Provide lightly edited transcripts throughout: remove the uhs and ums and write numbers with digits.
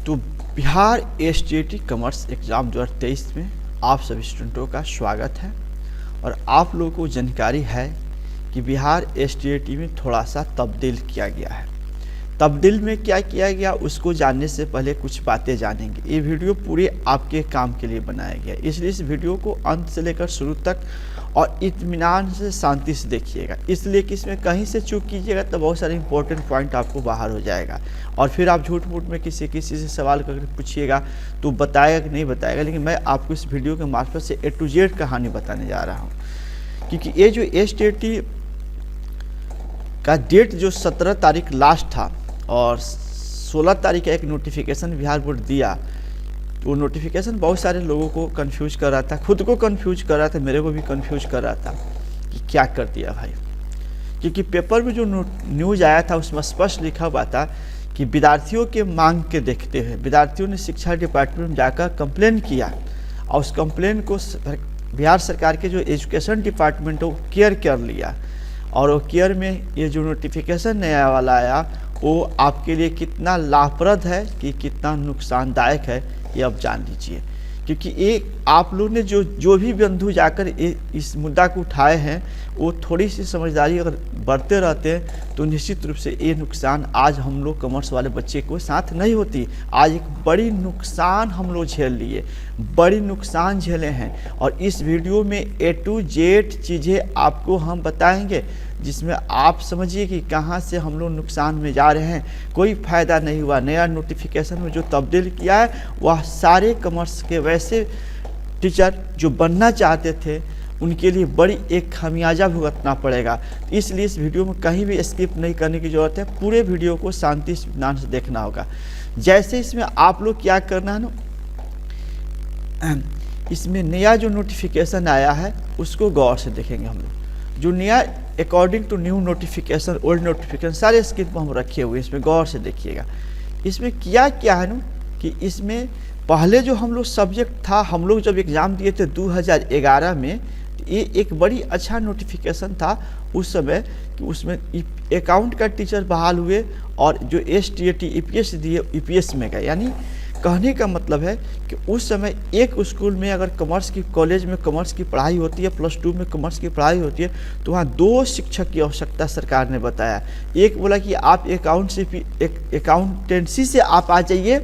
तो Bihar STET commerce exam 2023 में आप सभी स्टूडेंटों का स्वागत है। और आप लोगों को जानकारी है कि बिहार एसटीईटी में थोड़ा सा तब्दील किया गया है। तब्दील में क्या किया गया उसको जानने से पहले कुछ बातें जानेंगे। ये वीडियो पूरे आपके काम के लिए बनाया गया, इसलिए इस वीडियो को अंत से लेकर शुरू तक और इत्मीनान से शांति से देखिएगा, इसलिए कि इसमें कहीं से चूक कीजिएगा तो बहुत सारे इंपॉर्टेंट पॉइंट आपको बाहर हो जाएगा और फिर आप झूठ मूठ में किसी से सवाल करके पूछिएगा तो बताएगा कि नहीं बताएगा। लेकिन मैं आपको इस वीडियो के मार्फत से A to Z कहानी बताने जा रहा हूँ, क्योंकि ये जो एसटीईटी का डेट जो 17 तारीख लास्ट था और 16 तारीख का एक नोटिफिकेशन बिहार बोर्ड दिया, तो वो नोटिफिकेशन बहुत सारे लोगों को कंफ्यूज कर रहा था, खुद को कंफ्यूज कर रहा था, मेरे को भी कंफ्यूज कर रहा था कि क्या कर दिया भाई। क्योंकि पेपर में जो न्यूज़ आया था उसमें स्पष्ट लिखा हुआ था कि विद्यार्थियों के मांग के देखते हुए विद्यार्थियों ने शिक्षा डिपार्टमेंट में जाकर कंप्लेन किया और उस कंप्लेन को बिहार सरकार के जो एजुकेशन डिपार्टमेंट है वो केयर कर लिया और वो केयर में ये जो नोटिफिकेशन नया वाला आया वो आपके लिए कितना लाभप्रद है कि कितना नुकसानदायक है ये अब जान लीजिए। क्योंकि ये आप लोग ने जो भी बंधु जाकर इस मुद्दा को उठाए हैं वो थोड़ी सी समझदारी अगर बरते रहते हैं तो निश्चित रूप से ये नुकसान आज हम लोग कॉमर्स वाले बच्चे को साथ नहीं होती। आज एक बड़ी नुकसान हम लोग झेल लिए, बड़ी नुकसान झेले हैं और इस वीडियो में A to Z चीज़ें आपको हम बताएंगे जिसमें आप समझिए कि कहाँ से हम लोग नुकसान में जा रहे हैं। कोई फ़ायदा नहीं हुआ। नया नोटिफिकेशन में जो तब्दील किया है वह सारे कॉमर्स के वैसे टीचर जो बनना चाहते थे उनके लिए बड़ी एक खामियाजा भुगतना पड़ेगा। इसलिए इस वीडियो में कहीं भी स्किप नहीं करने की ज़रूरत है, पूरे वीडियो को शांति इत्मीनान से देखना होगा। जैसे इसमें आप लोग क्या करना है ना, इसमें नया जो नोटिफिकेशन आया है उसको गौर से देखेंगे हम लोग। जो नया according to new notification old notification सारे स्किप हम रखे हुए, इसमें गौर से देखिएगा। इसमें क्या है ना कि इसमें पहले जो हम लोग सब्जेक्ट था, हम लोग जब एग्ज़ाम दिए थे 2011 में, ये एक बड़ी अच्छा नोटिफिकेशन था उस समय कि उसमें अकाउंट का टीचर बहाल हुए और जो एसटीईटी ईपीएस दिए ईपीएस में गए। यानी कहने का मतलब है कि उस समय एक स्कूल में अगर कॉमर्स की कॉलेज में कॉमर्स की पढ़ाई होती है, +2 में कॉमर्स की पढ़ाई होती है, तो वहाँ 2 शिक्षक की आवश्यकता सरकार ने बताया। एक बोला कि आप अकाउंटेंसी से आप आ जाइए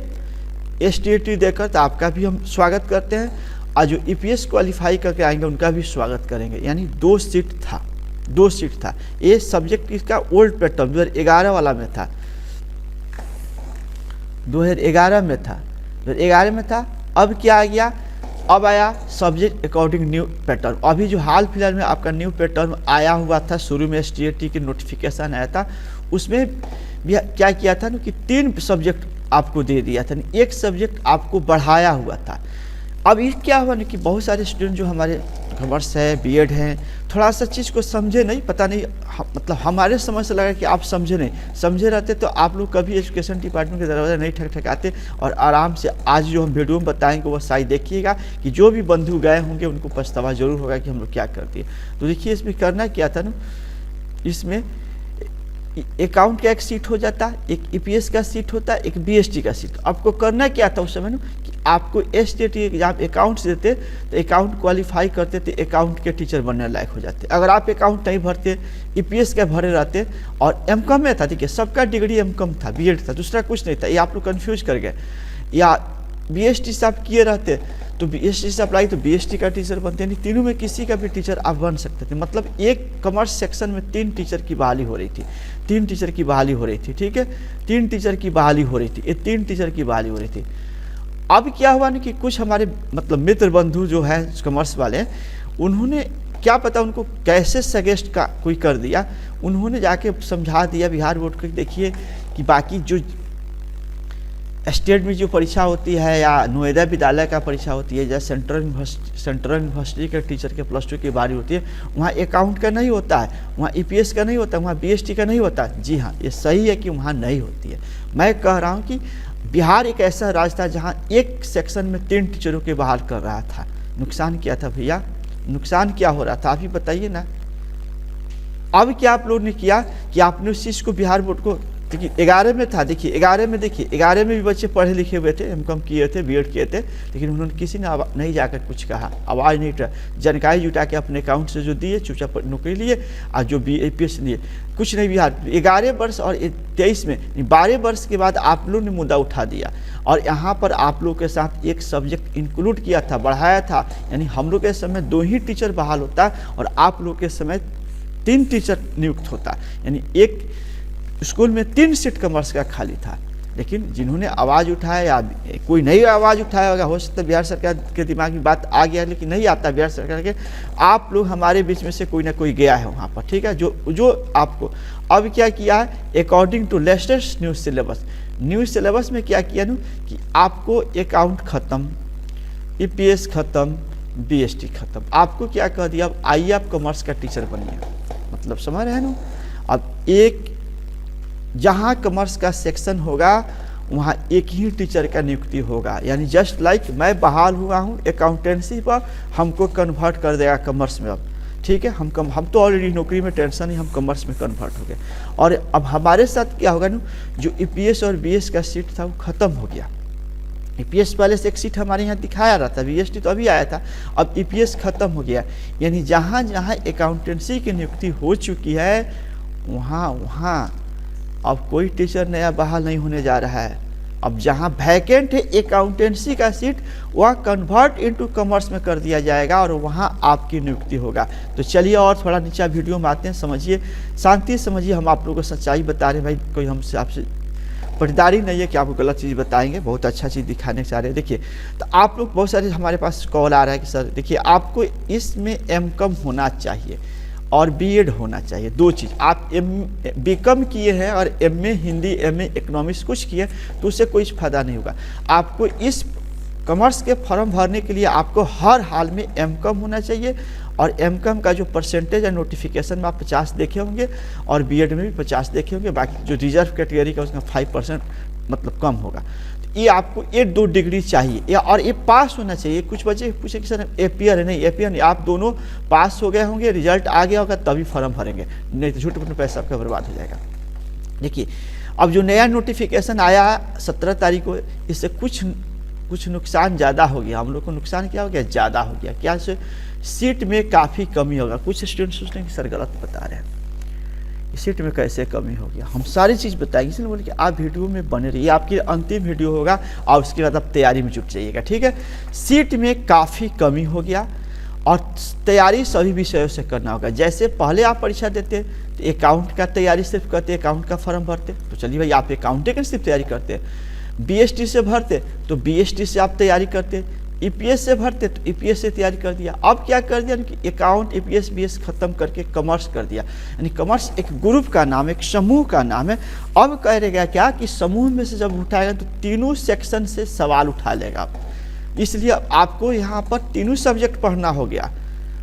एसटीईटी देकर, तो आपका भी हम स्वागत करते हैं, और जो ईपीएस क्वालिफाई करके आएंगे उनका भी स्वागत करेंगे। यानी 2 सीट था। ये सब्जेक्ट इसका ओल्ड पैटर्न 2011 वाला में था, 2011 में था। अब क्या आ गया, अब आया सब्जेक्ट अकॉर्डिंग न्यू पैटर्न। अभी जो हाल फिलहाल में आपका न्यू पैटर्न आया हुआ था, शुरू में एसटीईटी की नोटिफिकेशन आया था, उसमें क्या किया था ना कि 3 सब्जेक्ट आपको दे दिया था, एक सब्जेक्ट आपको बढ़ाया हुआ था। अब ये क्या हुआ ना कि बहुत सारे स्टूडेंट जो हमारे कॉमर्स है, बीएड हैं, थोड़ा सा चीज़ को समझे नहीं, पता नहीं मतलब हमारे समझ से लगा कि आप समझे रहते तो आप लोग कभी एजुकेशन डिपार्टमेंट के दरवाज़ा नहीं ठकठकाते और आराम से आज जो हम वीडियो में बताएंगे वो शायद देखिएगा कि जो भी बंधु गए होंगे उनको पछतावा जरूर होगा कि हम लोग क्या कर दिए। तो देखिए इसमें करना क्या था ना, इसमें अकाउंट का एक सीट हो जाता, एक ईपीएस का सीट होता, एक बीएसटी का सीट। आपको करना क्या था उस समय ना कि आपको एसटीईटी एग्जाम अकाउंट्स देते तो अकाउंट क्वालिफाई करते थे, अकाउंट के टीचर बनने लायक हो जाते। अगर आप अकाउंट नहीं भरते, ईपीएस का भरे रहते और एमकॉम में था, ठीक है, सबका डिग्री एमकॉम था, बीएड था, दूसरा कुछ नहीं था, ये आप लोग कन्फ्यूज कर गए। या बीएसटी से आप किए रहते तो बीएसटी से अप्लाई तो बीएसटी का टीचर बनते नहीं, तीनों में किसी का भी टीचर आप बन सकते थे। मतलब एक कॉमर्स सेक्शन में 3 टीचर की बहाली हो रही थी, 3 टीचर की बहाली हो रही थी, ठीक है, 3 टीचर की बहाली हो रही थी, ये 3 टीचर की बहाली हो रही थी। अब क्या हुआ ना कि कुछ हमारे मतलब मित्र बंधु जो है कॉमर्स वाले, उन्होंने क्या पता उनको कैसे सजेस्ट का कोई कर दिया, उन्होंने जाके समझा दिया बिहार बोर्ड को, देखिए कि बाकी जो स्टेट में जो परीक्षा होती है या नवोदय विद्यालय का परीक्षा होती है या सेंट्रल यूनिवर्सिटी के टीचर के +2 की बारी होती है, वहाँ अकाउंट का नहीं होता है, वहाँ ईपीएस का नहीं होता, वहाँ बीएसटी का नहीं होता। जी हाँ, ये सही है कि वहाँ नहीं होती है। मैं कह रहा हूँ कि बिहार एक ऐसा राज्य था जहाँ एक सेक्शन में 3 टीचरों के बहाल कर रहा था। नुकसान क्या था भैया, नुकसान क्या हो रहा था आप ही बताइए ना। अब क्या आप लोगों ने किया कि आपने उस चीज़ को बिहार बोर्ड को देखिए 11 में था, देखिए 11 में, देखिए 11 में भी बच्चे पढ़े लिखे हुए थे, एमकॉम किए थे, बीएड किए थे, लेकिन उन्होंने किसी ने नहीं जाकर कुछ कहा, आवाज़ नहीं उठा, जानकारी जुटा के अपने अकाउंट से जो दिए, चुपचाप नौकरी लिए, और जो BAPS लिए कुछ नहीं। बिहार 11 वर्ष और 23 में 12 वर्ष के बाद आप लोग ने मुद्दा उठा दिया, और यहाँ पर आप लोग के साथ एक सब्जेक्ट इंक्लूड किया था, बढ़ाया था, यानी हम लोग के समय 2 ही टीचर बहाल होता और आप लोग के समय 3 टीचर नियुक्त होता, यानी एक स्कूल में 3 सीट कॉमर्स का खाली था। लेकिन जिन्होंने आवाज़ उठाया या कोई नई आवाज़ उठाया होगा, हो सकता है बिहार सरकार के दिमाग में बात आ गया, लेकिन नहीं आता बिहार सरकार के। आप लोग हमारे बीच में से कोई ना कोई गया है वहाँ पर, ठीक है, जो आपको अब क्या किया है, according to latest news syllabus में क्या किया ना कि आपको अकाउंट खत्म, EPS खत्म, BST खत्म, आपको क्या कह दिया, अब आइए आप कॉमर्स का टीचर बनिए। मतलब समझ रहे हैं ना। अब एक जहाँ कॉमर्स का सेक्शन होगा वहाँ एक ही टीचर का नियुक्ति होगा, यानी जस्ट लाइक मैं बहाल हुआ हूँ अकाउंटेंसी पर, हमको कन्वर्ट कर देगा कॉमर्स में अब, ठीक है। हम तो ऑलरेडी नौकरी में, टेंशन नहीं, हम कॉमर्स में कन्वर्ट हो गए। और अब हमारे साथ क्या होगा ना, जो EPS और BS का सीट था वो ख़त्म हो गया। EPS पहले से एक सीट हमारे यहाँ दिखाया रहा था, BST तो अभी आया था, अब EPS ख़त्म हो गया, यानी जहाँ जहाँ अकाउंटेंसी की नियुक्ति हो चुकी है वहाँ अब कोई टीचर नया बहाल नहीं होने जा रहा है। अब जहाँ वैकेंट है अकाउंटेंसी का सीट, वह कन्वर्ट इनटू कॉमर्स में कर दिया जाएगा और वहाँ आपकी नियुक्ति होगा। तो चलिए और थोड़ा नीचे वीडियो में आते हैं, समझिए, शांति समझिए, हम आप लोगों को सच्चाई बता रहे हैं। भाई कोई हमसे आपसे पटदारी नहीं है कि आपको गलत चीज़ बताएंगे, बहुत अच्छा चीज़ दिखाने चाह रहे हैं। देखिए तो आप लोग बहुत सारे हमारे पास कॉल आ रहा है कि सर देखिए आपको इसमें MCOM होना चाहिए और BEd होना चाहिए, 2 चीज़। आप BCom किए हैं और MA हिंदी, MA इकोनॉमिक्स कुछ किए तो उससे कोई फ़ायदा नहीं होगा। आपको इस कॉमर्स के फॉर्म भरने के लिए आपको हर हाल में MCOM होना चाहिए, और MCOM का जो परसेंटेज है नोटिफिकेशन में आप 50 देखे होंगे और BEd में भी 50 देखे होंगे, बाकी जो रिजर्व कैटेगरी का उसका 5% मतलब कम होगा। ये आपको ये 2 डिग्री चाहिए, या और ये पास होना चाहिए। कुछ बच्चे पूछे कि सर APR है, नहीं APR नहीं, आप दोनों पास हो गए होंगे, रिजल्ट आ गया होगा तभी फॉर्म भरेंगे, नहीं तो झूठ में पैसा आपका बर्बाद हो जाएगा। देखिए अब जो नया नोटिफिकेशन आया 17 तारीख को, इससे कुछ नुकसान ज़्यादा हो गया। हम लोग को नुकसान क्या हो गया, ज़्यादा हो गया। क्या से सीट में काफ़ी कमी होगा। कुछ स्टूडेंट सोचते हैं कि सर गलत बता रहे हैं, सीट में कैसे कमी हो गया, हम सारी चीज़ बताएंगे, इसलिए बोले कि आप वीडियो में बने रहिए, आपकी अंतिम वीडियो होगा और उसके बाद आप तैयारी में जुट जाइएगा, ठीक है। सीट में काफ़ी कमी हो गया और तैयारी सभी विषयों से करना होगा। जैसे पहले आप परीक्षा देते तो अकाउंट का तैयारी सिर्फ करते, अकाउंट का फॉर्म भरते, तो चलिए भाई आप अकाउंट की सिर्फ तैयारी करते। BST से भरते तो BST से आप तैयारी करते, EPS से भरते तो EPS से तैयारी कर दिया। अब क्या कर दिया कि अकाउंट EPS BS खत्म करके कॉमर्स कर दिया, यानी कॉमर्स एक ग्रुप का नाम है, एक समूह का नाम है। अब कह रहेगा क्या कि समूह में से जब उठाएगा तो तीनों सेक्शन से सवाल उठा लेगा, इसलिए आपको यहाँ पर तीनों सब्जेक्ट पढ़ना हो गया।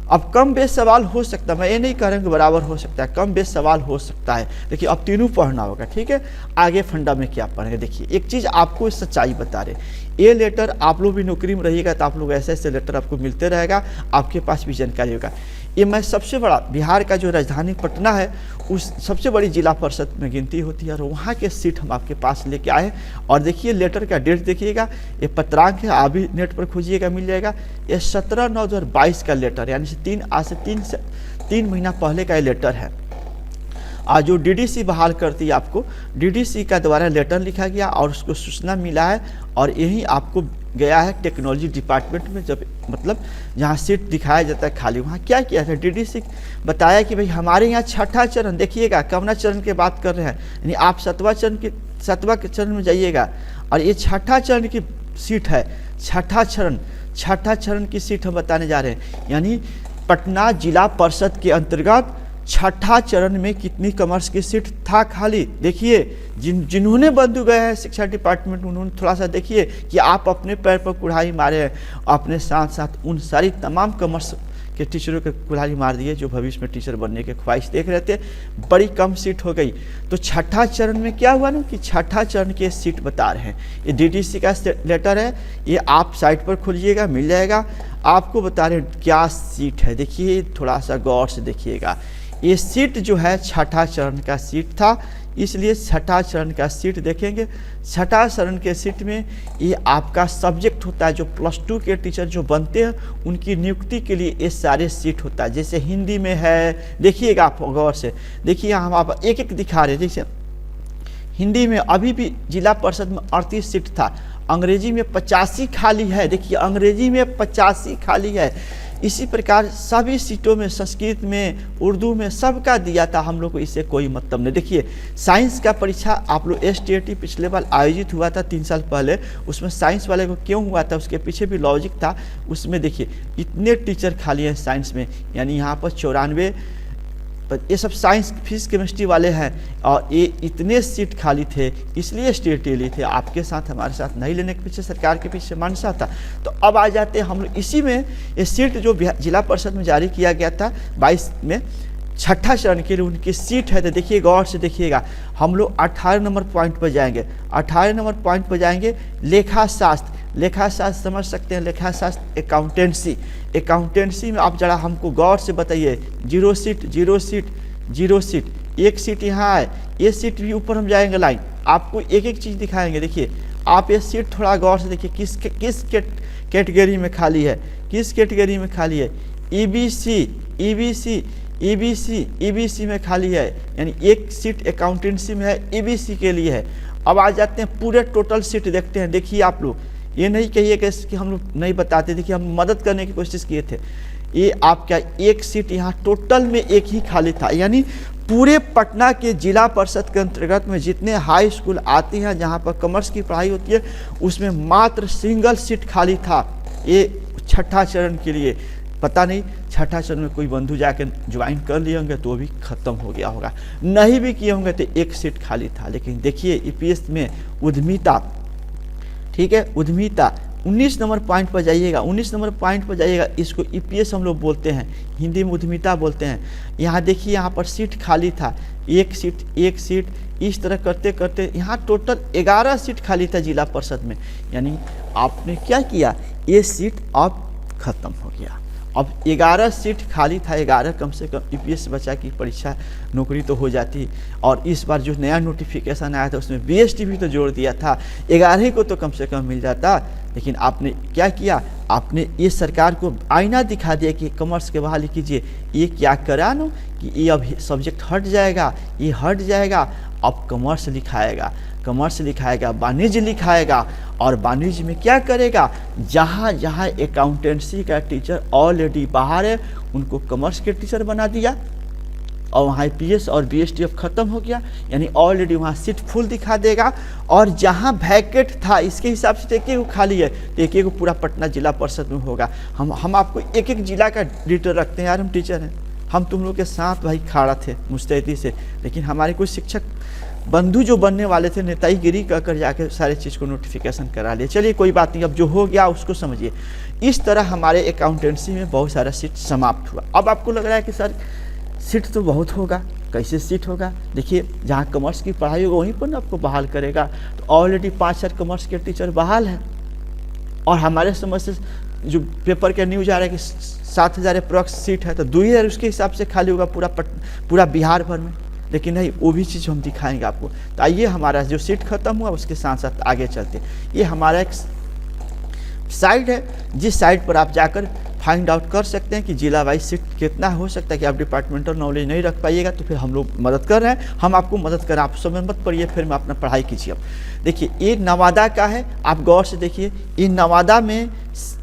अब कम बेस सवाल हो सकता है, मैं ये नहीं कह रहा हूँ कि बराबर हो सकता है, कम बेस सवाल हो सकता है, देखिए अब तीनों पढ़ना होगा, ठीक है। आगे फंडा में क्या पढ़ेंगे, देखिए एक चीज़ आपको सच्चाई बता रहे, ये लेटर आप लोग भी नौकरी में रहिएगा तो आप लोग ऐसे ऐसे लेटर आपको मिलते रहेगा, आपके पास भी जानकारी होगा। ये मैं सबसे बड़ा बिहार का जो राजधानी पटना है उस सबसे बड़ी जिला परिषद में गिनती होती है और वहाँ के सीट हम आपके पास लेके आए। और देखिए लेटर का डेट देखिएगा, ये पत्रांक है, आप भी नेट पर खोजिएगा मिल जाएगा। ये 17/9/2022 का लेटर, यानी आज से 3 महीना पहले का ये लेटर है। आज जो DDC बहाल करती है आपको, DDC का द्वारा लेटर लिखा गया और उसको सूचना मिला है और यही आपको गया है टेक्नोलॉजी डिपार्टमेंट में, जब मतलब जहाँ सीट दिखाया जाता है खाली, वहाँ क्या किया था DDC बताया कि भाई हमारे यहाँ 6ठा चरण, देखिएगा कवना चरण की बात कर रहे हैं, यानी आप 7वां चरण में जाइएगा और ये 6ठा चरण की सीट है। 6ठा चरण की सीट हम बताने जा रहे हैं, यानी पटना जिला परिषद के अंतर्गत 6ठा चरण में कितनी कॉमर्स की सीट था खाली। देखिए जिन्होंने बंधु गए हैं शिक्षा डिपार्टमेंट, उन्होंने थोड़ा सा देखिए कि आप अपने पैर पर कुल्हाड़ी मारे हैं, अपने साथ साथ उन सारी तमाम कॉमर्स के टीचरों के कुल्हाड़ी मार दिए जो भविष्य में टीचर बनने के ख्वाहिश देख रहे थे। बड़ी कम सीट हो गई। तो 6ठा चरण में क्या हुआ ना कि 6ठा चरण की सीट बता रहे हैं, ये DDC का लेटर है, ये आप साइट पर खोलिएगा मिल जाएगा। आपको बता रहे हैं क्या सीट है, देखिए थोड़ा सा गौर से देखिएगा। ये सीट जो है 6ठा चरण का सीट था, इसलिए छठा चरण का सीट देखेंगे। छठा चरण के सीट में ये आपका सब्जेक्ट होता है, जो +2 के टीचर जो बनते हैं उनकी नियुक्ति के लिए ये सारे सीट होता है। जैसे हिंदी में है, देखिएगा आप गौर से देखिए, हम आप एक एक दिखा रहे हैं। जैसे हिंदी में अभी भी जिला परिषद में 38 सीट था, अंग्रेजी में 85 खाली है। देखिए अंग्रेजी में 85 खाली है। इसी प्रकार सभी सीटों में, संस्कृत में, उर्दू में, सबका दिया था। हम लोग को इससे कोई मतलब नहीं। देखिए साइंस का परीक्षा आप लोग STAT पिछले बार आयोजित हुआ था 3 साल पहले, उसमें साइंस वाले को क्यों हुआ था उसके पीछे भी लॉजिक था। उसमें देखिए इतने टीचर खाली हैं साइंस में, यानी यहाँ पर 94, ये सब साइंस फिजिक्स केमिस्ट्री वाले हैं और ये इतने सीट खाली थे, इसलिए STAT ली थे। आपके साथ हमारे साथ नहीं लेने के पीछे सरकार के पीछे मनसा था। तो अब आ जाते हैं हम लोग इसी में, ये सीट जो जिला परिषद में जारी किया गया था 22 में, छठा चरण के लिए उनकी सीट है। तो देखिए गौर से देखिएगा, हम लोग 18 नंबर पॉइंट पर जाएंगे। 18 नंबर पॉइंट पर जाएंगे लेखा शास्त्र। लेखा शास्त्र समझ सकते हैं, लेखा शास्त्र अकाउंटेंसी। अकाउंटेंसी में आप जरा हमको गौर से बताइए, 0 सीट 0 सीट 0 सीट, 1 सीट यहाँ है, ये सीट भी ऊपर हम जाएंगे लाइन, आपको एक एक चीज़ दिखाएंगे। देखिए आप ये सीट थोड़ा गौर से देखिए, किस कैटेगरी में खाली है, किस कैटेगरी में खाली है। EBC में खाली है, यानी 1 सीट अकाउंटेंसी में है, EBC के लिए है। अब आ जाते हैं पूरे टोटल सीट देखते हैं। देखिए आप लोग ये नहीं कहिए कि हम लोग नहीं बताते, देखिए हम मदद करने की कोशिश किए थे। ये आपका 1 सीट यहाँ टोटल में 1 ही खाली था, यानी पूरे पटना के जिला परिषद के अंतर्गत में जितने हाई स्कूल आती हैं जहाँ पर कॉमर्स की पढ़ाई होती है, उसमें मात्र सिंगल सीट खाली था। ये छठा चरण के लिए, पता नहीं छठा चरण में कोई बंधु जाकर ज्वाइन कर लिए होंगे तो भी खत्म हो गया होगा, नहीं भी किए होंगे तो 1 सीट खाली था। लेकिन देखिए EPS में उद्यमिता, ठीक है, उद्यमिता 19 नंबर पॉइंट पर जाइएगा, 19 नंबर पॉइंट पर जाइएगा। इसको EPS हम लोग बोलते हैं, हिंदी में उद्यमिता बोलते हैं। यहाँ देखिए यहाँ पर सीट खाली था, 1 सीट 1 सीट, इस तरह करते करते यहाँ टोटल 11 सीट खाली था जिला परिषद में। यानी आपने क्या किया, ये सीट अब खत्म हो गया। अब 11 सीट खाली था, 11 कम से कम EPS बचा की परीक्षा नौकरी तो हो जाती। और इस बार जो नया नोटिफिकेशन आया था उसमें BST भी तो जोड़ दिया था, 11 को तो कम से कम मिल जाता। लेकिन आपने क्या किया, आपने ये सरकार को आईना दिखा दिया कि कॉमर्स के बहाली कीजिए। ये क्या करा नो कि ये अब सब्जेक्ट हट जाएगा, ये हट जाएगा, अब कॉमर्स लिखाएगा, कॉमर्स लिखाएगा, वाणिज्य लिखाएगा। और वाणिज्य में क्या करेगा, जहाँ जहाँ अकाउंटेंसी का टीचर ऑलरेडी बाहर है उनको कॉमर्स के टीचर बना दिया, और वहाँ EPS और BST अब खत्म हो गया, यानी ऑलरेडी वहाँ सीट फुल दिखा देगा। और जहाँ वैकेंट था इसके हिसाब से एक एक खाली है तो एक एक पूरा पटना जिला परिषद में होगा। हम आपको एक एक जिला का डिटेल रखते हैं यार, हम टीचर हैं, हम तुम लोग के साथ भाई खड़ा थे मुस्तैदी से। लेकिन हमारे कुछ शिक्षक बंधु जो बनने वाले थे नेतागिरी कर जाके सारे चीज़ को नोटिफिकेशन करा लिए। चलिए कोई बात नहीं, अब जो हो गया उसको समझिए। इस तरह हमारे अकाउंटेंसी में बहुत सारा सीट समाप्त हुआ। अब आपको लग रहा है कि सर सीट तो बहुत होगा, कैसे सीट होगा। देखिए जहाँ कॉमर्स की पढ़ाई होगा वहीं पर ना आपको बहाल करेगा। तो ऑलरेडी 5,000 कॉमर्स के टीचर बहाल हैं, और हमारे समझ से जो पेपर के न्यूज आ रहा है कि 7,000 अप्रॉक्स सीट है, तो 2,000 उसके हिसाब से खाली होगा पूरा बिहार भर में। लेकिन नहीं, वो भी चीज़ हम दिखाएंगे आपको। तो आइए हमारा जो सीट खत्म हुआ उसके साथ साथ आगे चलते। ये हमारा एक साइट है, जिस साइट पर आप जाकर फाइंड आउट कर सकते हैं कि जिला वाइज सीट कितना हो सकता है। कि आप डिपार्टमेंटल नॉलेज नहीं रख पाइएगा तो फिर हम लोग मदद कर रहे हैं, हम आपको मदद करें, आप समय मत पढ़िए, फिर में अपना पढ़ाई कीजिए। अब देखिए ये नवादा का है, आप गौर से देखिए, ये नवादा में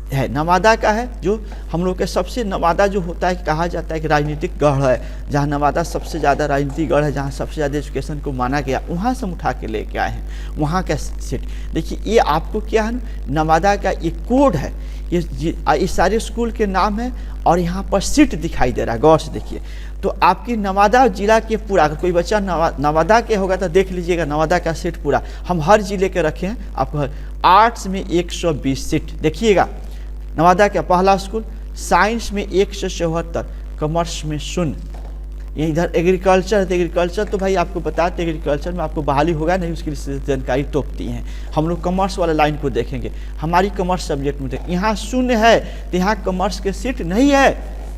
है, नवादा का है, जो हम लोग के सबसे, नवादा जो होता है कहा जाता है कि राजनीतिक गढ़ है, जहाँ नवादा सबसे ज़्यादा राजनीतिक गढ़ है, जहाँ सबसे ज़्यादा एजुकेशन को माना गया, वहाँ से हम उठा के लेके आए हैं वहाँ का सीट। देखिए ये आपको क्या है, नवादा का ये कोड है, ये सारे स्कूल के नाम है, और यहाँ पर सीट दिखाई दे रहा है, गौर से देखिए। तो आपकी नवादा जिला के पूरा, अगर कोई बच्चा नवादा के होगा तो देख लीजिएगा नवादा का सीट पूरा, हम हर जिले के रखे हैं आपको। आर्ट्स में 120 सीट, देखिएगा नवादा का पहला स्कूल, साइंस में 174, कॉमर्स में 0। इधर एग्रीकल्चर, तो एग्रीकल्चर तो भाई आपको बताते एग्रीकल्चर में आपको बहाली होगा नहीं, उसकी जानकारी तोपती हैं। हम लोग कॉमर्स वाला लाइन को देखेंगे, हमारी कॉमर्स सब्जेक्ट में यहाँ 0 है, तो यहाँ कॉमर्स के सीट नहीं है।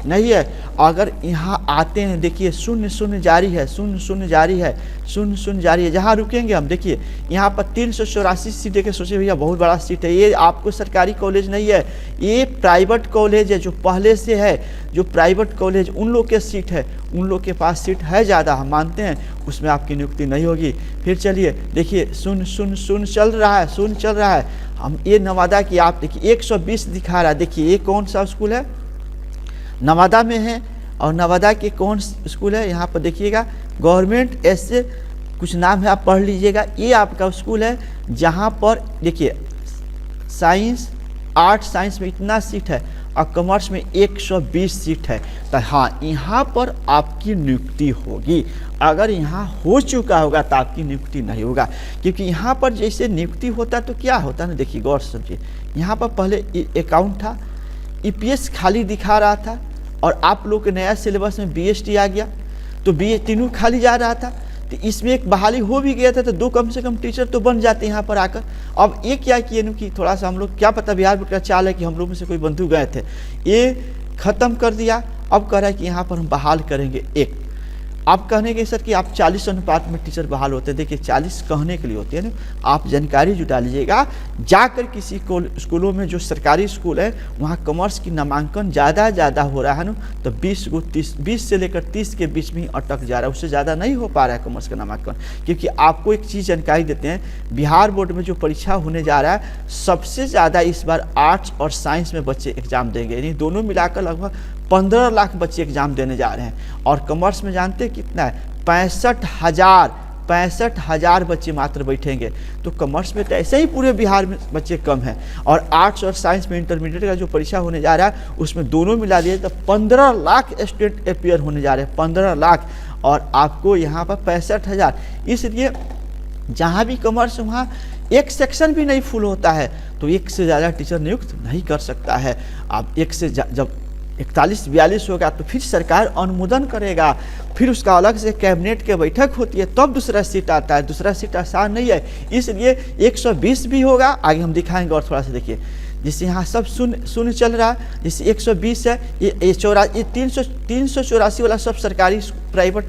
नहीं है। अगर यहाँ आते हैं, देखिए शून्य शून्य जारी है, शून्य शून्य जारी है, शून्य शून्य जारी है। जहाँ रुकेंगे हम, देखिए यहाँ पर 384 सीट देखे, सोचिए भैया बहुत बड़ा सीट है। ये आपको सरकारी कॉलेज नहीं है, ये प्राइवेट कॉलेज है, जो पहले से है, जो प्राइवेट कॉलेज उन लोग के सीट है, उन लोग के पास सीट है ज़्यादा, हम मानते हैं, उसमें आपकी नियुक्ति नहीं होगी। फिर चलिए देखिए शून्य शून्य शून्य चल रहा है, शून्य चल रहा है। हम ये नवादा की आप देखिए 120 दिखा रहा है। देखिए ये कौन सा स्कूल है, नवादा में है, और नवादा के कौन स्कूल है, यहाँ पर देखिएगा गवर्नमेंट ऐसे कुछ नाम है, आप पढ़ लीजिएगा। ये आपका स्कूल है जहाँ पर देखिए साइंस, आर्ट साइंस में इतना सीट है और कॉमर्स में 120 सीट है। तो हाँ, यहाँ पर आपकी नियुक्ति होगी। अगर यहाँ हो चुका होगा तो आपकी नियुक्ति नहीं होगा, क्योंकि यहाँ पर जैसे नियुक्ति होता तो क्या होता ना, देखिए गौर से समझिए। यहाँ पर पहले अकाउंट था, ईपीएस खाली दिखा रहा था, और आप लोग के नया सिलेबस में बीएसटी आ गया, तो बी तीनों खाली जा रहा था। तो इसमें एक बहाली हो भी गया था, तो 2 कम से कम टीचर तो बन जाते यहाँ पर आकर। अब ये क्या किए कि थोड़ा सा हम लोग, क्या पता बिहार बोर्ड का चाल है कि हम लोग में से कोई बंधु गए थे, ये ख़त्म कर दिया। अब कह रहा है कि यहाँ पर हम बहाल करेंगे 1। आप कहने के सर कि आप 40 अनुपात में टीचर बहाल होते हैं। देखिए 40 कहने के लिए होते हैं ना, आप जानकारी जुटा लीजिएगा। जाकर किसी स्कूलों में, जो सरकारी स्कूल है वहाँ कॉमर्स की नामांकन ज़्यादा हो रहा है ना, तो 20 से लेकर 30 के बीच में ही अटक जा रहा है, उससे ज़्यादा नहीं हो पा रहा है कॉमर्स का नामांकन। क्योंकि आपको एक चीज़ जानकारी देते हैं, बिहार बोर्ड में जो परीक्षा होने जा रहा है, सबसे ज़्यादा इस बार आर्ट्स और साइंस में बच्चे एग्जाम देंगे, यानी दोनों मिलाकर लगभग 15 लाख बच्चे एग्जाम देने जा रहे हैं। और कॉमर्स में जानते हैं कितना है, 65,000 बच्चे मात्र बैठेंगे। तो कॉमर्स में तो ऐसे ही पूरे बिहार में बच्चे कम हैं। और आर्ट्स और साइंस में इंटरमीडिएट का जो परीक्षा होने जा रहा है, उसमें दोनों मिला दिए तो 15 लाख स्टूडेंट अपियर होने जा रहे हैं, 15 लाख। और आपको यहाँ पर 65,000। इसलिए जहाँ भी कॉमर्स, वहाँ एक सेक्शन भी नहीं फुल होता है, तो 1 से ज़्यादा टीचर नियुक्त नहीं कर सकता है। आप 1 से जब 41-42 होगा तो फिर सरकार अनुमोदन करेगा, फिर उसका अलग से कैबिनेट के बैठक होती है, तब दूसरा सीट आता है। दूसरा सीट आसान नहीं है, इसलिए 120 भी होगा। आगे हम दिखाएंगे। और थोड़ा सा देखिए, जैसे यहाँ सब शून्य चल रहा है, जैसे 120 है, ये 384 वाला सब सरकारी प्राइवेट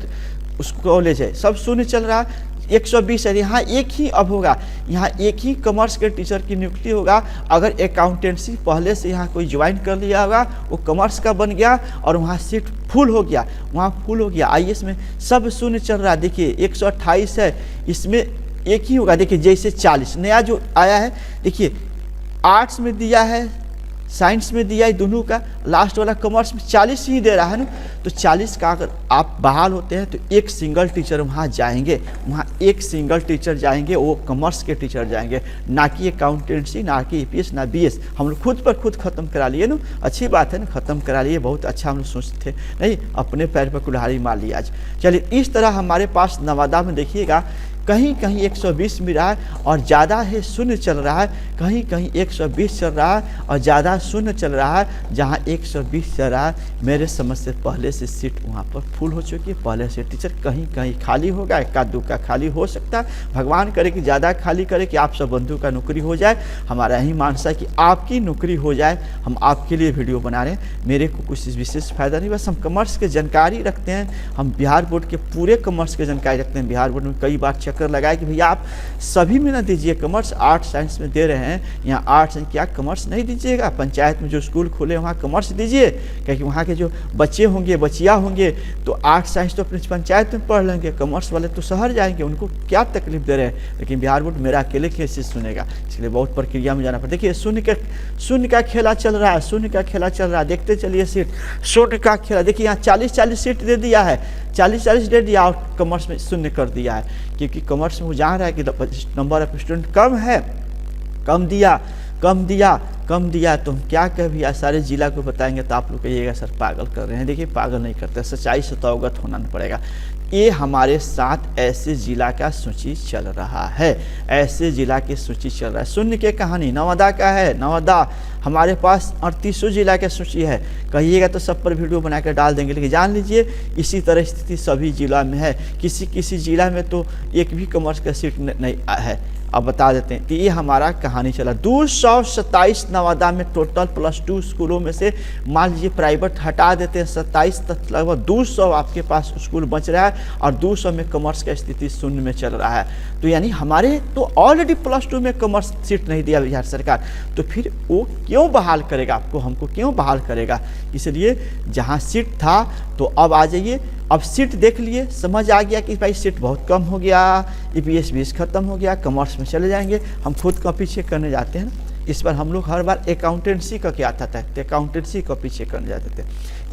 कॉलेज है, सब शून्य चल रहा है। 120 है, यहाँ एक ही अब होगा, यहाँ एक ही कॉमर्स के टीचर की नियुक्ति होगा। अगर अकाउंटेंसी पहले से यहाँ कोई ज्वाइन कर लिया होगा, वो कॉमर्स का बन गया और वहाँ सीट फुल हो गया, वहाँ फुल हो गया। आईएएस में सब शून्य चल रहा है। देखिए 128 है, इसमें एक ही होगा। देखिए जैसे 40 नया जो आया है, देखिए आर्ट्स में दिया है, साइंस में दिया है, दोनों का लास्ट वाला कॉमर्स में 40 ही दे रहा है ना। तो 40 का अगर आप बहाल होते हैं तो एक सिंगल टीचर वहाँ जाएंगे, वहाँ एक सिंगल टीचर जाएंगे, वो कॉमर्स के टीचर जाएंगे, ना कि अकाउंटेंसी, ना कि ईपीएस, ना बीएस। हम लोग खुद पर खुद खत्म करा लिए ना, अच्छी बात है ना, खत्म करा लिए, बहुत अच्छा हम लोग सोचते थे, नहीं अपने पैर पर कुल्हाड़ी मार लिया आज। चलिए इस तरह हमारे पास नवादा में देखिएगा, कहीं कहीं 120 मिल रहा है और ज़्यादा है शून्य चल रहा है, कहीं कहीं 120 चल रहा है और ज़्यादा शून्य चल रहा है। जहाँ 120 चल रहा है, मेरे समझ से पहले से सीट वहाँ पर फुल हो चुकी है, पहले से टीचर कहीं कहीं खाली होगा, 1-2 का खाली हो सकता है। भगवान करे कि ज़्यादा खाली करे, कि आप सब बंधु का नौकरी हो जाए। हमारा यही मानसा है कि आपकी नौकरी हो जाए। हम आपके लिए वीडियो बना रहे हैं, मेरे को कुछ विशेष फ़ायदा नहीं, बस हम कॉमर्स के जानकारी रखते हैं। हम बिहार बोर्ड के पूरे कॉमर्स के जानकारी रखते हैं। बिहार बोर्ड में कई बार चक्कर लगाया कि भैया आप सभी में ना दीजिए, कॉमर्स आर्ट साइंस में दे रहे हैं, यहाँ आर्ट्स हैं, क्या कॉमर्स नहीं दीजिएगा? पंचायत में जो स्कूल खोले वहाँ कॉमर्स दीजिए, क्योंकि वहाँ के जो बच्चे होंगे, बच्चियाँ होंगे, तो आर्ट साइंस तो अपनी पंचायत में पढ़ लेंगे, कॉमर्स वाले तो शहर जाएंगे, उनको क्या तकलीफ दे रहे हैं। लेकिन बिहार बोर्ड मेरा अकेले कैसे सुनेगा, इसलिए बहुत प्रक्रिया में जाना पड़ता है। देखिए शून्य का खेला चल रहा है, शून्य का खेला चल रहा है, देखते चलिए सीट, शून्य का खेला। देखिए यहाँ 40 सीट दे दिया है, 40 दे दिया और कॉमर्स में शून्य कर दिया है, क्योंकि कॉमर्स में वो जान रहा है कि नंबर ऑफ स्टूडेंट कम है, कम दिया। तो हम क्या कहें भैया, सारे जिला को बताएंगे तो आप लोग कहिएगा सर पागल कर रहे हैं। देखिए पागल नहीं करते, सच्चाई से तो अवगत होना पड़ेगा। ये हमारे साथ ऐसे जिला का सूची चल रहा है, ऐसे जिला की सूची चल रहा है। शून्य के कहानी नवादा का है, नवादा हमारे पास 38 जिला की सूची है। कहिएगा तो सब पर वीडियो बनाकर डाल देंगे, लेकिन जान लीजिए इसी तरह स्थिति सभी जिला में है। किसी जिला में तो एक भी कॉमर्स का सीट नहीं है, अब बता देते हैं कि ये हमारा कहानी चला। 227 नवादा में टोटल +2 स्कूलों में से मान लीजिए प्राइवेट हटा देते हैं 27, तक लगभग 200 आपके पास स्कूल बच रहा है और 200 में कॉमर्स का स्थिति शून्य में चल रहा है। तो यानी हमारे तो ऑलरेडी +2 में कॉमर्स सीट नहीं दिया बिहार सरकार, तो फिर वो क्यों बहाल करेगा आपको, हमको क्यों बहाल करेगा। इसलिए जहाँ सीट था तो अब आ जाइए, अब सीट देख लिए, समझ आ गया कि भाई सीट बहुत कम हो गया, EPS 20 खत्म हो गया, कॉमर्स में चले जाएंगे। हम खुद कॉपी चेक करने जाते हैं ना, इस बार हम लोग हर बार अकाउंटेंसी का क्या आता था, अकाउंटेंसी कॉपी चेक करने जाते थे,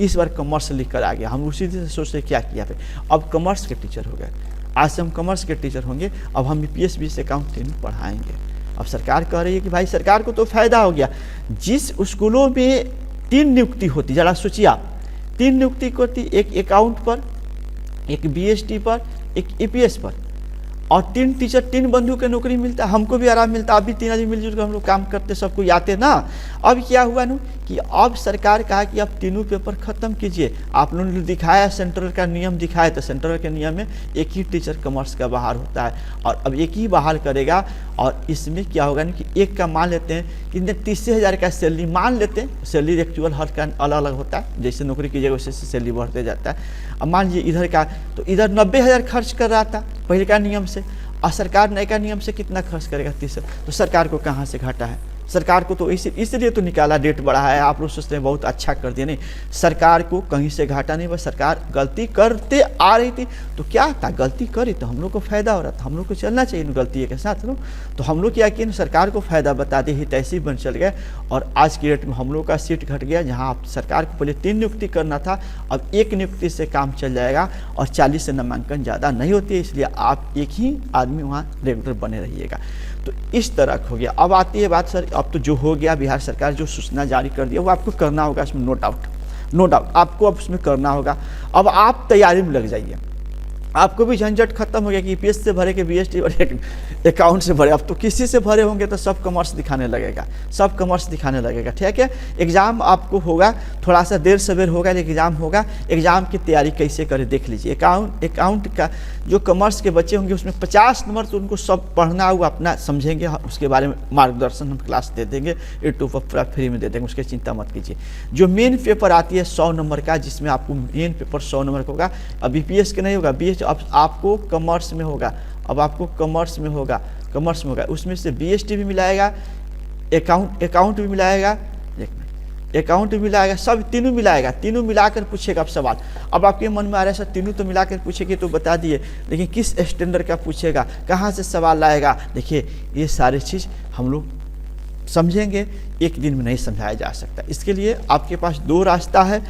इस बार कॉमर्स लिख कर आ गया। हम उसी से सोचते क्या किया फिर, अब कॉमर्स के टीचर हो गए, आज से हम कॉमर्स के टीचर होंगे, अब हम EPS 20 अकाउंटिंग पढ़ाएंगे। अब सरकार कह रही है कि भाई सरकार को तो फायदा हो गया, जिस स्कूलों में 3 नियुक्ति होती, जरा सोचिए आप, 3 नियुक्ति होती, एक अकाउंट पर, एक BST पर, एक EPS पर, और 3 टीचर 3 बंधु के नौकरी मिलता, हमको भी आराम मिलता, अब भी 3 आदमी मिलजुल कर हम लोग काम करते, सबको आते ना। अब क्या हुआ ना कि अब सरकार कहा कि अब तीनों पेपर खत्म कीजिए। आप लोगों ने दिखाया, सेंट्रल का नियम दिखाया, तो सेंट्रल के नियम में एक ही टीचर कॉमर्स का बाहर होता है और अब एक ही बहाल करेगा। और इसमें क्या होगा ना कि एक का मान लेते हैं कि 30,000 का सैलरी मान लेते हैं, सैलरी एक्चुअल हर का अलग अलग होता है, जैसे नौकरी कीजिएगा वैसे सैलरी बढ़ते जाता है। अब मान लीजिए इधर का, तो इधर 90,000 खर्च कर रहा था पहले का नियम से, और सरकार नए का नियम से कितना खर्च करेगा, 30, तो सरकार को कहाँ से घाटा है। सरकार को तो इसलिए तो निकाला, रेट बढ़ा है। आप लोग सोचते हैं बहुत अच्छा कर दिया, नहीं, सरकार को कहीं से घाटा नहीं, बस सरकार गलती करते आ रही थी, तो क्या था, गलती करी तो हम लोग को फायदा हो रहा था, हम लोग को चलना चाहिए गलती के साथ लोग। तो हम लोग क्या किए, सरकार को फायदा बता दी, तैसे ही बन चल गए, और आज की डेट में हम लोग का सीट घट गया। जहाँ सरकार को पहले 3 नियुक्ति करना था, अब 1 नियुक्ति से काम चल जाएगा, और 40 से नामांकन ज़्यादा नहीं होती है, इसलिए आप एक ही आदमी वहाँ रेगुलर बने रहिएगा। तो इस तरह हो गया। अब आती है बात, सर अब तो जो हो गया, बिहार सरकार जो सूचना जारी कर दिया वो आपको करना होगा, इसमें नो डाउट आपको अब उसमें करना होगा। अब आप तैयारी में लग जाइए, आपको भी झंझट खत्म हो गया कि EPS से भरे के BST भरे अकाउंट से भरे, अब तो किसी से भरे होंगे तो सब कॉमर्स दिखाने लगेगा, सब कॉमर्स दिखाने लगेगा। ठीक है, एग्ज़ाम आपको होगा, थोड़ा सा देर सवेर होगा लेकिन एग्ज़ाम होगा। एग्ज़ाम की तैयारी कैसे करें देख लीजिए। अकाउंट का जो कॉमर्स के बच्चे होंगे उसमें 50 नंबर तो उनको सब पढ़ना होगा, अपना समझेंगे, उसके बारे में मार्गदर्शन हम क्लास दे देंगे, यूट्यूब पर पूरा फ्री में दे देंगे, उसकी चिंता मत कीजिए। जो मेन पेपर आती है 100 नंबर का, जिसमें आपको मेन पेपर 100 नंबर का होगा। अब EPS के नहीं होगा, अब आपको कॉमर्स में होगा, अब आपको कॉमर्स में होगा, उसमें से BST भी मिलाएगा, अकाउंट भी मिलाएगा, अकाउंट भी मिलाएगा, सब तीनों मिलाएगा, तीनों मिलाकर पूछेगा अब सवाल। अब आपके मन में आ रहा है सर तीनों तो मिलाकर पूछेगी तो बता दिए, लेकिन किस स्टैंडर्ड का पूछेगा, कहाँ से सवाल लाएगा। देखिए ये सारी चीज़ हम लोग समझेंगे, एक दिन में नहीं समझाया जा सकता। इसके लिए आपके पास 2 रास्ता है।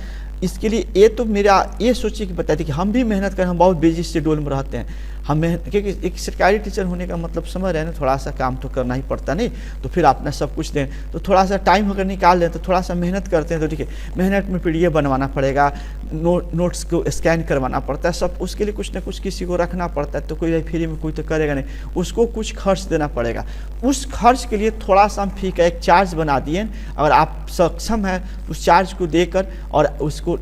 इसके लिए ये तो मेरा ये सोचिए कि बता दें कि हम भी मेहनत करें, हम बहुत बिजी शेड्यूल में रहते हैं, हम क्योंकि एक सरकारी टीचर होने का मतलब समझ रहे हैं ना, थोड़ा सा काम तो करना ही पड़ता, नहीं तो फिर अपना सब कुछ दें, तो थोड़ा सा टाइम अगर निकाल लें तो थोड़ा सा मेहनत करते हैं, तो ठीक है, मेहनत में PDF बनवाना पड़ेगा, नोट्स को स्कैन करवाना पड़ता है, सब उसके लिए कुछ ना कुछ किसी को रखना पड़ता है, तो कोई फ्री में कोई तो करेगा नहीं, उसको कुछ खर्च देना पड़ेगा। उस खर्च के लिए थोड़ा सा हम फी का एक चार्ज बना दिए, अगर आप सक्षम हैं उस चार्ज को देकर और उसको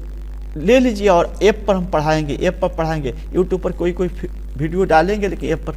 ले लीजिए, और ऐप पर हम पढ़ाएंगे, यूट्यूब पर कोई वीडियो डालेंगे, लेकिन ऐप पर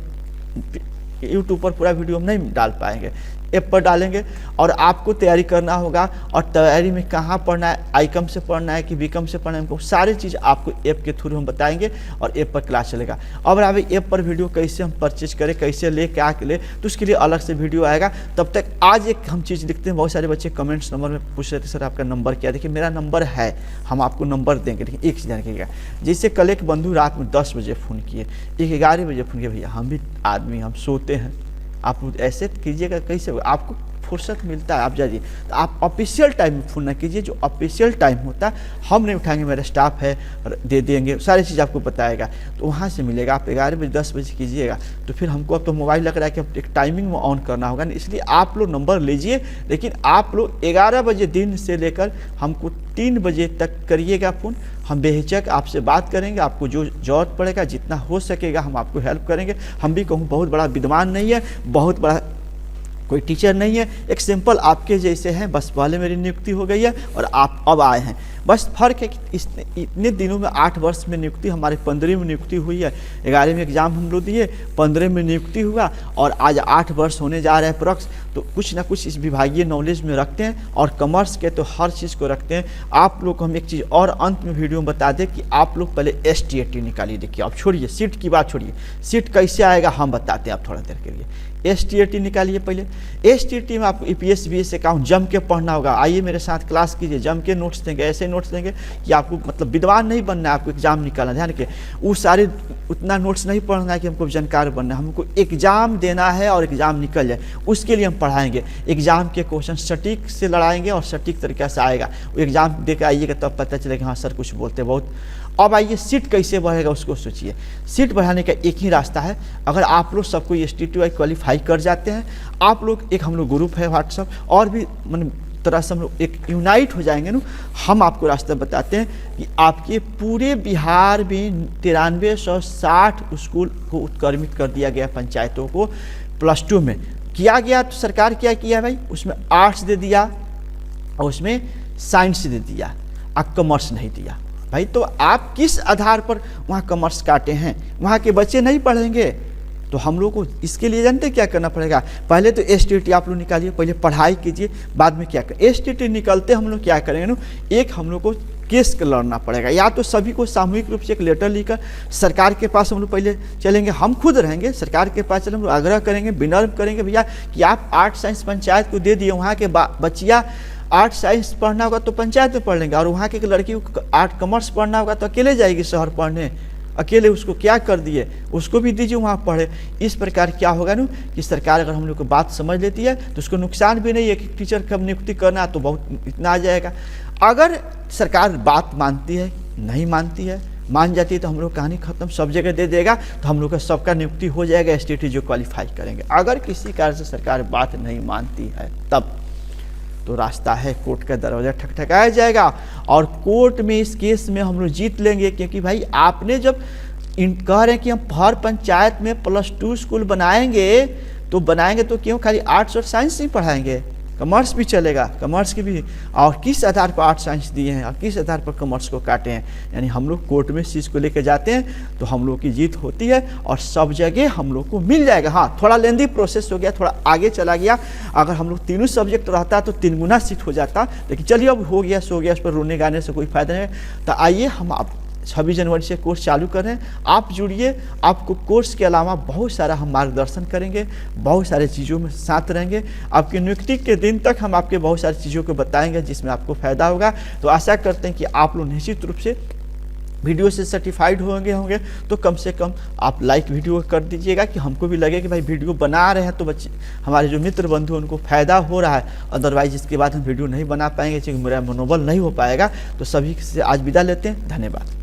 यूट्यूब पर पूरा वीडियो हम नहीं डाल पाएंगे, ऐप पर डालेंगे। और आपको तैयारी करना होगा, और तैयारी में कहाँ पढ़ना है, आईकम से पढ़ना है कि बीकम से पढ़ना है, हमको सारी चीज़ आपको ऐप के थ्रू हम बताएंगे और ऐप पर क्लास चलेगा। अब अभी ऐप पर वीडियो कैसे हम परचेज करें, कैसे ले, क्या ले, तो उसके लिए अलग से वीडियो आएगा। तब तक आज एक हम चीज़ लिखते हैं, बहुत सारे बच्चे कमेंट्स नंबर में पूछ रहे थे सर आपका नंबर क्या। देखिए मेरा नंबर है, हम आपको नंबर देंगे, लेकिन एक चीज़ रखिएगा, जैसे कल एक बंधु रात में 10 बजे फ़ोन किए, 11 बजे फ़ोन किए, भैया हम भी आदमी, हम सोते हैं, आप ऐसे कीजिएगा, कैसे आपको फुर्सत मिलता है आप जाइए, तो आप ऑफिशियल टाइम में फ़ोन ना कीजिए, जो ऑफिशियल टाइम होता है हम नहीं उठाएंगे, मेरा स्टाफ है दे देंगे, सारी चीज़ आपको बताएगा, तो वहाँ से मिलेगा। आप 11 बजे 10 बजे कीजिएगा, तो फिर हमको अब तो मोबाइल लग रहा है कि अब एक टाइमिंग में ऑन करना होगा ना, इसलिए आप लोग नंबर लीजिए, लेकिन आप लोग 11 बजे दिन से लेकर हमको 3 बजे तक करिएगा फ़ोन, हम बेहिचक आपसे बात करेंगे, आपको जो जरूरत पड़ेगा जितना हो सकेगा हम आपको हेल्प करेंगे। हम भी कहूँ बहुत बड़ा विद्वान नहीं है, बहुत बड़ा कोई टीचर नहीं है, एक सिंपल आपके जैसे हैं, बस पहले मेरी नियुक्ति हो गई है और आप अब आए हैं। बस फर्क है कि इतने दिनों में 8 वर्ष में नियुक्ति, हमारे 15 में नियुक्ति हुई है, 11 में एग्जाम हम लोग दिए, 15 में नियुक्ति हुआ और आज 8 वर्ष होने जा रहे हैं प्रॉक्स। तो कुछ ना कुछ इस विभागीय नॉलेज में रखते हैं और कॉमर्स के तो हर चीज़ को रखते हैं। आप लोग को हम एक चीज़ और अंत में वीडियो में बता दें कि आप लोग पहले STAT निकालिए। देखिए आप छोड़िए सीट की बात, छोड़िए सीट कैसे आएगा हम बताते हैं आप थोड़ा देर के लिए। STAT निकालिए पहले। STAT में आपको EPS BS अकाउंट जम के पढ़ना होगा। आइए मेरे साथ क्लास कीजिए, जम के नोट्स देंगे, ऐसे नोट्स देंगे कि आपको मतलब विद्वान नहीं बनना है, आपको एग्जाम निकालना। ध्यान के वो सारे उतना नोट्स नहीं पढ़ना है कि हमको जानकार बनना है, हमको एग्जाम देना है और एग्जाम निकल जाए उसके लिए हम पढ़ाएंगे। एग्जाम के क्वेश्चन सटीक से लड़ाएंगे और सटीक तरीके से आएगा। वो एग्जाम दे के आइएगा तब पता चलेगा हाँ सर कुछ बोलते बहुत। अब आइए सीट कैसे बढ़ेगा उसको सोचिए। सीट बढ़ाने का एक ही रास्ता है। अगर आप लोग सबको STAT क्वालिफाई कर जाते हैं, आप लोग एक हम लोग ग्रुप है व्हाट्सअप और भी मतलब तरह से हम लोग एक यूनाइट हो जाएंगे ना, हम आपको रास्ता बताते हैं कि आपके पूरे बिहार में 9360 स्कूल को उत्क्रमित कर दिया गया। पंचायतों को +2 में किया गया तो सरकार क्या किया भाई, उसमें आर्ट्स दे दिया और उसमें साइंस दे दिया और कॉमर्स नहीं दिया। भाई तो आप किस आधार पर वहाँ कॉमर्स काटे हैं? वहाँ के बच्चे नहीं पढ़ेंगे। तो हम लोग को इसके लिए जानते क्या करना पड़ेगा, पहले तो STAT आप लोग निकालिए, पहले पढ़ाई कीजिए, बाद में क्या करें। STAT निकलते हम लोग क्या करेंगे ना, एक हम लोग को केस लड़ना पड़ेगा। या तो सभी को सामूहिक रूप से एक लेटर लिखकर सरकार के पास हम लोग पहले चलेंगे, हम खुद रहेंगे सरकार के पास चलेंगे, आग्रह करेंगे, विनम्र करेंगे भैया कि आप आर्ट साइंस पंचायत को दे दिए, वहाँ के बच्चियाँ आर्ट साइंस पढ़ना होगा तो पंचायत में पढ़ लेंगे और वहाँ के लड़की को आर्ट कॉमर्स पढ़ना होगा तो अकेले जाएगी शहर पढ़ने। अकेले उसको क्या कर दिए, उसको भी दीजिए वहाँ पढ़े। इस प्रकार क्या होगा ना कि सरकार अगर हम लोग को बात समझ लेती है तो उसको नुकसान भी नहीं है कि टीचर कब नियुक्ति करना तो बहुत इतना आ जाएगा। अगर सरकार बात मानती है, नहीं मानती है, मान जाती है तो हम लोग कहानी खत्म, सब जगह दे देगा तो हम लोग का सबका नियुक्ति हो जाएगा। STAT जो क्वालिफाई करेंगे। अगर किसी कारण से सरकार बात नहीं मानती है तब तो रास्ता है कोर्ट का दरवाज़ा ठकठकाया जाएगा और कोर्ट में इस केस में हम लोग जीत लेंगे। क्योंकि भाई आपने जब कह रहे हैं कि हम हर पंचायत में +2 स्कूल बनाएंगे तो क्यों खाली आर्ट्स और साइंस ही पढ़ाएंगे, कॉमर्स भी चलेगा, कॉमर्स की भी। और किस आधार पर आर्ट साइंस दिए हैं और किस आधार पर कॉमर्स को काटे हैं। यानी हम लोग कोर्ट में इस चीज़ को लेकर जाते हैं तो हम लोग की जीत होती है और सब जगह हम लोग को मिल जाएगा। हाँ थोड़ा लेंदी प्रोसेस हो गया, थोड़ा आगे चला गया। अगर हम लोग तीनों सब्जेक्ट रहता तो 3 गुना सीट हो जाता, लेकिन चलिए अब हो गया सो गया, उस पर रोने गाने से कोई फायदा नहीं। तो आइए हम आप 26 जनवरी से कोर्स चालू कर रहे हैं, आप जुड़िए। आपको कोर्स के अलावा बहुत सारा हम मार्गदर्शन करेंगे, बहुत सारे चीज़ों में साथ रहेंगे। आपकी नियुक्ति के दिन तक हम आपके बहुत सारी चीज़ों को बताएंगे जिसमें आपको फ़ायदा होगा। तो आशा करते हैं कि आप लोग निश्चित रूप से वीडियो से सर्टिफाइड होंगे तो कम से कम आप लाइक वीडियो कर दीजिएगा कि हमको भी लगे कि भाई वीडियो बना रहे हैं तो बच्चे हमारे जो मित्र बंधु उनको फ़ायदा हो रहा है। अदरवाइज इसके बाद हम वीडियो नहीं बना पाएंगे क्योंकि मेरा मनोबल नहीं हो पाएगा। तो सभी से आज विदा लेते हैं, धन्यवाद।